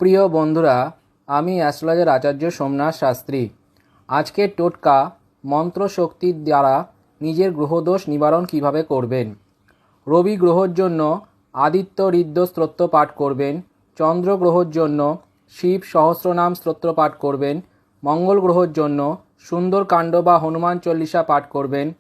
প্রিয় বন্ধুরা, আমি অ্যাস্ট্রোলজার আচার্য সোমনাথ শাস্ত্রী। আজকের টোটকা মন্ত্র শক্তির দ্বারা নিজের গ্রহদোষ নিবারণ কিভাবে করবেন। রবি গ্রহর জন্য আদিত্য হৃদ্য স্তোত্র পাঠ করবেন। চন্দ্র গ্রহর জন্য শিব সহস্রনাম স্তোত্র পাঠ করবেন। মঙ্গল গ্রহর জন্য সুন্দরকাণ্ড বা হনুমান চল্লিশা পাঠ করবেন।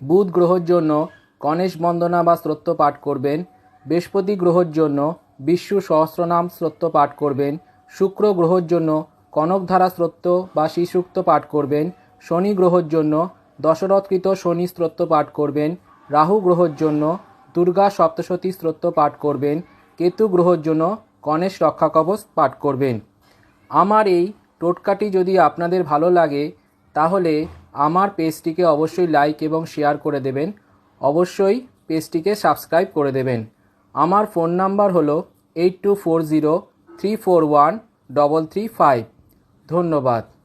বুধ গ্রহর জন্য গণেশ বন্দনা বা স্তোত্র পাঠ করবেন। বৃহস্পতি গ্রহর জন্য বিষ্ণু সহস্রনাম স্তোত্র পাঠ করবেন। শুক্র গ্রহর জন্য কনকধারা স্তোত্র বা শ্রীসূক্ত পাঠ করবেন। শনি গ্রহর জন্য দশরথকৃত শনি স্তোত্র পাঠ করবেন। রাহু গ্রহর জন্য দুর্গা সপ্তশতী স্তোত্র পাঠ করবেন। কেতু গ্রহর জন্য গণেশ রক্ষা কবচ পাঠ করবেন। আমার এই টোটকাটি যদি আপনাদের ভালো লাগে তাহলে আমার পেজটিকে অবশ্যই লাইক এবং শেয়ার করে দেবেন। অবশ্যই পেজটিকে সাবস্ক্রাইব করে দেবেন। আমার ফোন নাম্বার হলো 8240341335। ধন্যবাদ।